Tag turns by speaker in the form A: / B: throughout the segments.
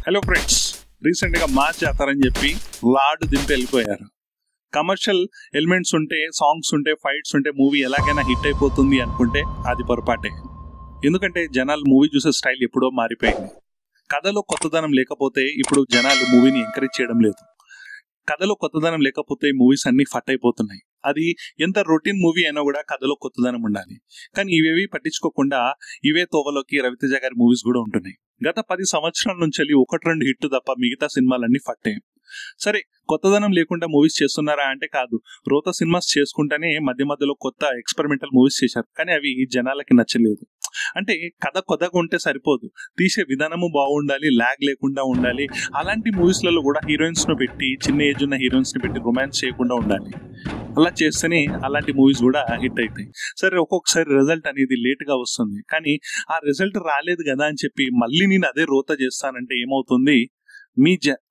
A: Hello friends, రీసెంట్గా March చేస్తారని చెప్పి లార్డ్ దింపి వెళ్ళిపోయారు. కమర్షియల్ ఎలిమెంట్స్ ఉంటే, సాంగ్స్ ఉంటే, ఫైట్స్ ఉంటే మూవీ ఎలాగైనా హిట్ అయిపోతుంది అనుకుంటే అది పొరపాటే. ఎందుకంటే జనాలు మూవీ చూసే స్టైల్ ఎప్పుడో మారిపోయింది. కథలో కొత్తదనం లేకపోతే ఇప్పుడు జనాలు మూవీని ఎంకరేజ్ చేయడం లేదు. కథలో కొత్తదనం లేకపోతే మూవీస్ అన్ని ఫట్ అయిపోతున్నాయి. అది ఎంత రొటీన్ మూవీ అయినా కూడా కథలో కొత్తదనం ఉండాలి. కానీ ఇవేవి పట్టించుకోకుండా ఇవే తోవలోకి రవితేజ గారి మూవీస్ కూడా ఉంటున్నాయి. గత 10 సంవత్సరాల నుంచి 1-2 హిట్ తప్ప మిగతా సినిమాలన్నీ ఫట్టే. సరే, కొత్తదనం లేకుండా మూవీస్ చేస్తున్నారా అంటే కాదు. రోత సినిమాస్ చేసుకుంటేనే మధ్య మధ్యలో కొత్త ఎక్స్పెరిమెంటల్ మూవీస్ చేశారు. కానీ అవి జనాలకి నచ్చలేదు. అంటే కథ కొత్తగా ఉంటే సరిపోదు, తీసే విధానము బాగుండాలి, లాగ్ లేకుండా ఉండాలి. అలాంటి మూవీస్లలో కూడా హీరోయిన్స్ ను పెట్టి, చిన్న ఏజ్ ఉన్న హీరోయిన్స్ ని పెట్టి రొమాన్స్ చేయకుండా ఉండాలి. అలా చేస్తేనే అలాంటి మూవీస్ కూడా హిట్ అవుతాయి. సరే, ఒక్కొక్కసారి రిజల్ట్ అనేది లేట్ గా వస్తుంది. కానీ ఆ రిజల్ట్ రాలేదు కదా అని చెప్పి మళ్ళీ నేను అదే రోత చేస్తానంటే ఏమవుతుంది?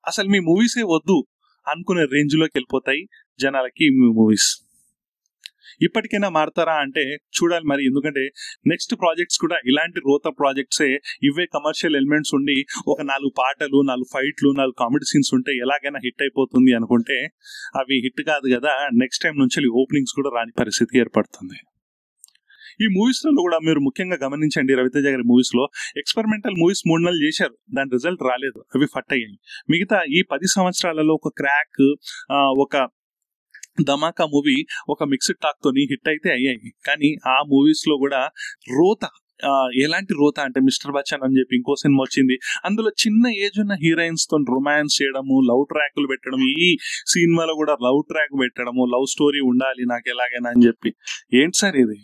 A: అసలు మీ మూవీసే వద్దు అనుకునే రేంజ్ లోకి వెళ్ళిపోతాయి జనాలకి మీ మూవీస్. ఇప్పటికైనా మారతారా అంటే చూడాలి మరి. ఎందుకంటే నెక్స్ట్ ప్రాజెక్ట్స్ కూడా ఇలాంటి రోత ప్రాజెక్ట్సే, ఇవే కమర్షియల్ ఎలిమెంట్స్ ఉండి ఒక 4 పాటలు, 4 ఫైట్లు, 4 కామెడీ సీన్స్ ఉంటే ఎలాగైనా హిట్ అయిపోతుంది అనుకుంటే అవి హిట్ కాదు కదా. నెక్స్ట్ టైం నుంచి ఓపెనింగ్స్ కూడా రాని పరిస్థితి ఏర్పడుతుంది. ఈ మూవీస్ లో కూడా మీరు ముఖ్యంగా గమనించండి, రవితేజ గారి మూవీస్ లో ఎక్స్పెరిమెంటల్ మూవీస్ 3 నెలలు చేశారు, దాని రిజల్ట్ రాలేదు, అవి ఫట్ అయ్యాయి. మిగతా ఈ 10 సంవత్సరాలలో ఒక క్రాక్, ఒక ధమాకా మూవీ, ఒక మిక్స్డ్ టాక్ తోని హిట్ అయితే అయ్యాయి. కానీ ఆ మూవీస్ లో కూడా రోత, ఎలాంటి రోత అంటే మిస్టర్ బచ్చన్ అని చెప్పి ఇంకో సినిమా వచ్చింది. అందులో చిన్న ఏజ్ ఉన్న హీరోయిన్స్ తో రొమాన్స్ చేయడము, లవ్ ట్రాక్లు పెట్టడం, ఈ సినిమాలో కూడా లవ్ ట్రాక్ పెట్టడము, లవ్ స్టోరీ ఉండాలి నాకు ఎలాగైనా అని చెప్పి. ఏంటి సార్ ఇది?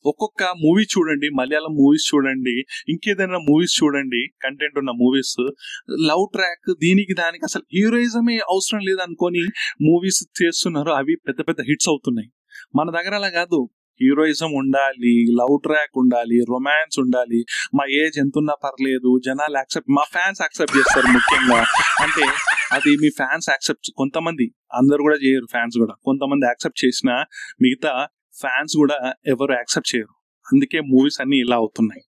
A: ఒక్కొక్క మూవీ చూడండి, మలయాళం మూవీస్ చూడండి, ఇంకేదైనా మూవీస్ చూడండి, కంటెంట్ ఉన్న మూవీస్, లవ్ ట్రాక్ దీనికి దానికి అసలు హీరోయిజమే అవసరం లేదనుకొని మూవీస్ చేస్తున్నారు. అవి పెద్ద పెద్ద హిట్స్ అవుతున్నాయి. మన దగ్గర అలా కాదు. హీరోయిజం ఉండాలి, లవ్ ట్రాక్ ఉండాలి, రొమాన్స్ ఉండాలి, మా ఏజ్ ఎంతున్నా పర్లేదు, జనాలు యాక్సెప్ట్, మా ఫ్యాన్స్ యాక్సెప్ట్ చేస్తారు ముఖ్యంగా. అంటే అది మీ ఫ్యాన్స్ యాక్సెప్ట్, కొంతమంది, అందరు కూడా చేయరు, ఫ్యాన్స్ కూడా కొంతమంది యాక్సెప్ట్ చేసినా మిగతా ఫ్యాన్స్ కూడా ఎవరు యాక్సెప్ట్ చేయరు. అందుకే మూవీస్ అన్ని ఇలా అవుతున్నాయి.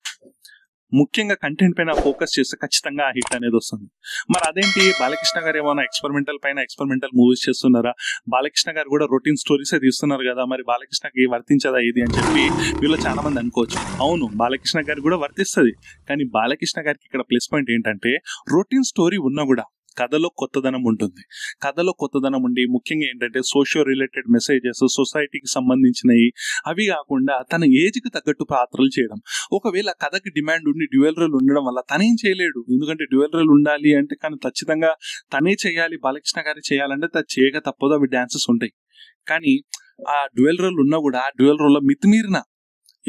A: ముఖ్యంగా కంటెంట్ పైన ఫోకస్ చేస్తే ఖచ్చితంగా ఆ హిట్ అనేది వస్తుంది. మరి అదేంటి, బాలకృష్ణ గారు ఏమైనా ఎక్స్పెరిమెంటల్ పైన ఎక్స్పెరిమెంటల్ మూవీస్ చేస్తున్నారా? బాలకృష్ణ గారు కూడా రొటీన్ స్టోరీసే తీస్తున్నారు కదా, మరి బాలకృష్ణకి వర్తించదా ఇది అని చెప్పి వీళ్ళు చాలా మంది అనుకోవచ్చు. అవును, బాలకృష్ణ గారికి కూడా వర్తిస్తుంది. కానీ బాలకృష్ణ గారికి ఇక్కడ ప్లస్ పాయింట్ ఏంటంటే, రొటీన్ స్టోరీ ఉన్నా కూడా కథలో కొత్తదనం ఉంటుంది. కథలో కొత్తదనం ఉండి ముఖ్యంగా ఏంటంటే సోషియో రిలేటెడ్ మెసేజెస్, సొసైటీకి సంబంధించినవి, అవి కాకుండా తన ఏజ్కి తగ్గట్టు పాత్రలు చేయడం. ఒకవేళ కథకి డిమాండ్ ఉండి డ్యూయల్ రోల్ ఉండడం వల్ల తనేం చేయలేడు. ఎందుకంటే డ్యూయల్ రోల్ ఉండాలి అంటే కానీ ఖచ్చితంగా తనే చేయాలి, బాలకృష్ణ గారి చేయాలంటే తను చేయక తప్పదు, అవి డాన్సెస్ ఉంటాయి. కానీ ఆ డ్యూయల్ రోల్ ఉన్నా కూడా ఆ డ్యూయల్ రోల్లో మితిమీరిన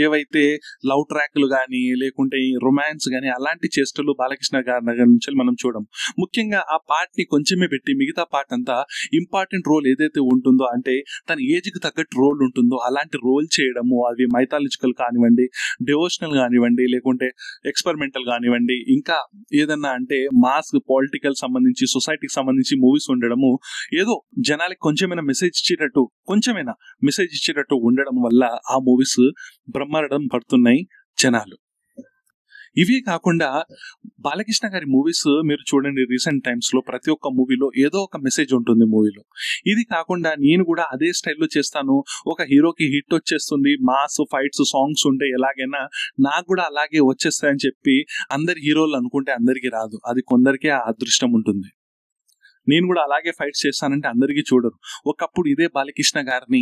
A: ఏవైతే లవ్ ట్రాక్లు కానీ లేకుంటే రొమాన్స్ కానీ అలాంటి చేష్టలు బాలకృష్ణ గారి దగ్గర నుంచి మనం చూడం. ముఖ్యంగా ఆ పార్ట్ ని కొంచెమే పెట్టి మిగతా పార్ట్ అంతా ఇంపార్టెంట్ రోల్ ఏదైతే ఉంటుందో, అంటే తన ఏజ్ కి తగ్గట్టు రోల్ ఉంటుందో అలాంటి రోల్ చేయడము. అది మైథాలజికల్ కానివ్వండి, డివోషనల్ కానివ్వండి, లేకుంటే ఎక్స్పెరిమెంటల్ కానివ్వండి, ఇంకా ఏదన్నా అంటే మాస్ పొలిటికల్ సంబంధించి, సొసైటీకి సంబంధించి మూవీస్ ఉండడము, ఏదో జనాలకి కొంచెమైనా మెసేజ్ ఇచ్చేటట్టు ఉండడం వల్ల ఆ మూవీస్ బ్రహ్మాండం పడుతున్నాయి జనాలు. ఇవే కాకుండా బాలకృష్ణ గారి మూవీస్ మీరు చూడండి, రీసెంట్ టైమ్స్ లో ప్రతి ఒక్క మూవీలో ఏదో ఒక మెసేజ్ ఉంటుంది మూవీలో. ఇది కాకుండా నేను కూడా అదే స్టైల్లో చేస్తాను, ఒక హీరోకి హిట్ వచ్చేస్తుంది, మాస్ ఫైట్స్ సాంగ్స్ ఉంటే ఎలాగైనా నాకు కూడా అలాగే వచ్చేస్తాయని చెప్పి అందరి హీరోలు అనుకుంటే అందరికీ రాదు. అది కొందరికే ఆ అదృష్టం ఉంటుంది. నేను కూడా అలాగే ఫైట్స్ చేస్తానంటే అందరికీ చూడరు. ఒకప్పుడు ఇదే బాలకృష్ణ గారిని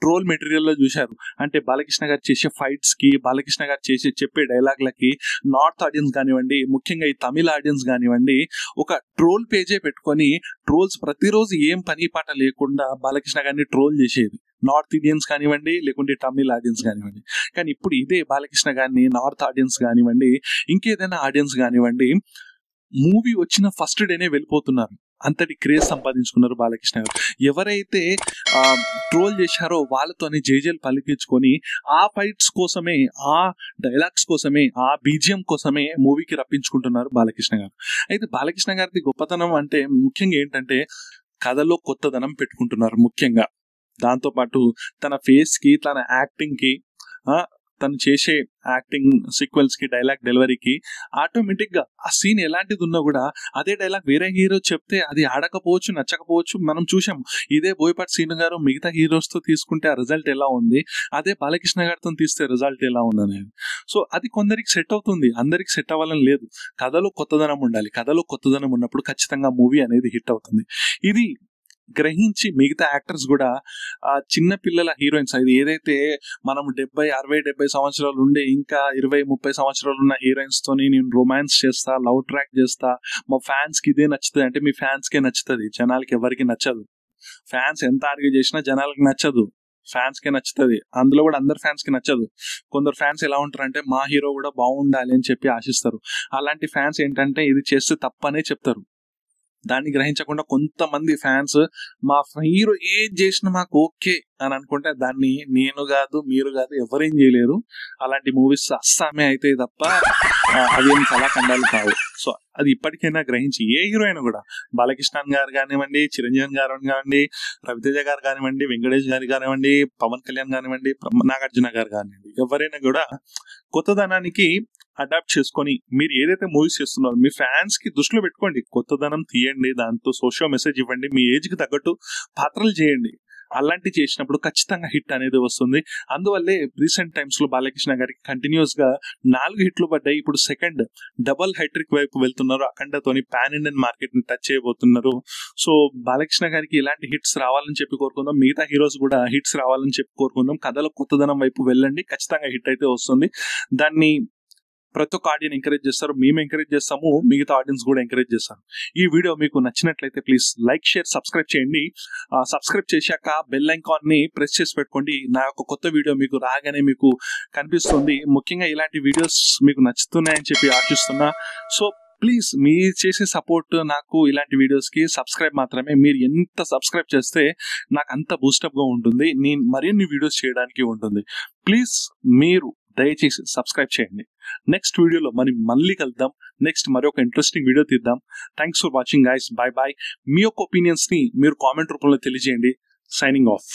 A: ట్రోల్ మెటీరియల్ లో చూశారు. అంటే బాలకృష్ణ గారు చేసే ఫైట్స్ కి, బాలకృష్ణ గారు చెప్పే డైలాగ్లకి నార్త్ ఆడియన్స్ కానివ్వండి, ముఖ్యంగా ఈ తమిళ ఆడియన్స్ కానివ్వండి, ఒక ట్రోల్ పేజే పెట్టుకొని ట్రోల్స్ ప్రతిరోజు ఏం పని పాట లేకుండా బాలకృష్ణ గారిని ట్రోల్ చేసేది. నార్త్ ఇండియన్స్ కానివ్వండి, లేకుంటే తమిళ ఆడియన్స్ కానివ్వండి. కానీ ఇప్పుడు ఇదే బాలకృష్ణ గారిని నార్త్ ఆడియన్స్ కానివ్వండి, ఇంకేదైనా ఆడియన్స్ కానివ్వండి, మూవీ వచ్చిన ఫస్ట్ డేనే వెళ్ళిపోతున్నారు. అంతటి క్రేజ్ సంపాదించుకున్నారు బాలకృష్ణ గారు. ఎవరైతే ట్రోల్ చేశారో వాళ్ళతోని జేజేలు పలికించుకొని ఆ ఫైట్స్ కోసమే, ఆ డైలాగ్స్ కోసమే, ఆ బీజిఎం కోసమే మూవీకి రప్పించుకుంటున్నారు బాలకృష్ణ గారు. అయితే బాలకృష్ణ గారిది గొప్పతనం అంటే ముఖ్యంగా ఏంటంటే కథలో కొత్తదనం పెట్టుకుంటున్నారు. ముఖ్యంగా దాంతోపాటు తన ఫేస్ కి, తన యాక్టింగ్ కి తను చేసే యాక్టింగ్ సీక్వెన్స్ కి డైలాగ్ డెలివరీకి ఆటోమేటిక్ గా ఆ సీన్ ఎలాంటిది ఉన్నా కూడా అదే డైలాగ్ వేరే హీరో చెప్తే అది ఆడకపోవచ్చు, నచ్చకపోవచ్చు. మనం చూసాం ఇదే బోయపాటి శ్రీను గారు మిగతా హీరోస్ తో తీసుకుంటే ఆ రిజల్ట్ ఎలా ఉంది, అదే బాలకృష్ణ గారితో తీస్తే రిజల్ట్ ఎలా ఉంది అనేది. సో అది కొందరికి సెట్ అవుతుంది, అందరికి సెట్ అవ్వాలని లేదు. కథలో కొత్తదనం ఉండాలి. కథలో కొత్తదనం ఉన్నప్పుడు ఖచ్చితంగా మూవీ అనేది హిట్ అవుతుంది. ఇది గ్రహించి మిగతా యాక్టర్స్ కూడా ఆ చిన్న పిల్లల హీరోయిన్స్, అది ఏదైతే మనం 70, 60, 70 సంవత్సరాలు ఉండే ఇంకా 20, 30 సంవత్సరాలు ఉన్న హీరోయిన్స్ తోని నేను రొమాన్స్ చేస్తా, లవ్ ట్రాక్ చేస్తా, మా ఫ్యాన్స్ కి ఇదే నచ్చుతుంది అంటే మీ ఫ్యాన్స్ కే నచ్చుతుంది, జనాలకి ఎవరికి నచ్చదు. ఫ్యాన్స్ ఎంత ఆర్గ్యూ చేసినా జనాలకి నచ్చదు, ఫ్యాన్స్ కే నచ్చుతుంది. అందులో కూడా అందరు ఫ్యాన్స్ కి నచ్చదు. కొందరు ఫ్యాన్స్ ఎలా ఉంటారంటే మా హీరో కూడా బాగుండాలి అని చెప్పి ఆశిస్తారు. అలాంటి ఫ్యాన్స్ ఏంటంటే ఇది చేస్తే తప్పనే చెప్తారు. దాన్ని గ్రహించకుండా కొంతమంది ఫ్యాన్స్ మా హీరో ఏం చేసినా మాకు ఓకే అని అనుకుంటే దాన్ని నేను కాదు, మీరు కాదు, ఎవరేం చేయలేరు. అలాంటి మూవీస్ అస్సామే అయితే తప్ప అదేం కళాఖండాలు కావు. సో అది ఇప్పటికైనా గ్రహించి ఏ హీరో అయినా కూడా, బాలకృష్ణ గారు కానివ్వండి, చిరంజీవి గారు కానివ్వండి, రవితేజ గారు కానివ్వండి, వెంకటేష్ గారు కానివ్వండి, పవన్ కళ్యాణ్ కానివ్వండి, నాగార్జున గారు కానివ్వండి, ఎవరైనా కూడా కొత్తదనానికి అడాప్ట్ చేసుకొని మీరు ఏదైతే మూవీస్ చేస్తున్నారో మీ ఫ్యాన్స్ కి దృష్టిలో పెట్టుకోండి. కొత్తదనం తీయండి, దాంతో సోషల్ మెసేజ్ ఇవ్వండి, మీ ఏజ్ కి తగ్గట్టు పాత్రలు చేయండి. అలాంటి చేసినప్పుడు ఖచ్చితంగా హిట్ అనేది వస్తుంది. అందువల్లే రీసెంట్ టైమ్స్ లో బాలకృష్ణ గారికి కంటిన్యూస్ గా 4 హిట్లు పడ్డాయి. ఇప్పుడు సెకండ్ డబల్ హైట్రిక్ వైపు వెళ్తున్నారు. అఖండతోని పాన్ ఇండియన్ మార్కెట్ ని టచ్ చేయబోతున్నారు. సో బాలకృష్ణ గారికి ఇలాంటి హిట్స్ రావాలని చెప్పి కోరుకుందాం. మిగతా హీరోస్ కూడా హిట్స్ రావాలని చెప్పి కోరుకుందాం. కథలో కొత్తదనం వైపు వెళ్ళండి, ఖచ్చితంగా హిట్ అయితే వస్తుంది. దాన్ని ప్రతి ఒక్క ఆడియన్స్ ఎంకరేజ్ చేస్తారు, మేము ఎంకరేజ్ చేస్తాము, మిగతా ఆడియన్స్ కూడా ఎంకరేజ్ చేస్తారు. ఈ వీడియో మీకు నచ్చినట్లయితే ప్లీజ్ లైక్, షేర్, సబ్స్క్రైబ్ చేయండి. సబ్స్క్రైబ్ చేశాక బెల్ ఐకాన్ ని ప్రెస్ చేసి పెట్టుకోండి. నా యొక్క కొత్త వీడియో మీకు రాగానే మీకు కనిపిస్తుంది. ముఖ్యంగా ఇలాంటి వీడియోస్ మీకు నచ్చుతున్నాయని చెప్పి ఆశిస్తున్నా. సో ప్లీజ్ మీరు చేసే సపోర్ట్ నాకు ఇలాంటి వీడియోస్ కి సబ్స్క్రైబ్ మాత్రమే. మీరు ఎంత సబ్స్క్రైబ్ చేస్తే నాకు అంత బూస్టప్ గా ఉంటుంది, నేను మరిన్ని వీడియోస్ చేయడానికి ఉంటుంది. ప్లీజ్ మీరు దయచేసి సబ్స్క్రైబ్ చేయండి. నెక్స్ట్ వీడియోలో మనం మళ్ళీ కలుద్దాం. నెక్స్ట్ మరొక ఇంట్రెస్టింగ్ వీడియో తీద్దాం. Thanks for watching guys. Bye bye. మీ యొక్క ఒపీనియన్స్ ని మీరు కామెంట్ రూపంలో తెలియజేయండి. Signing of.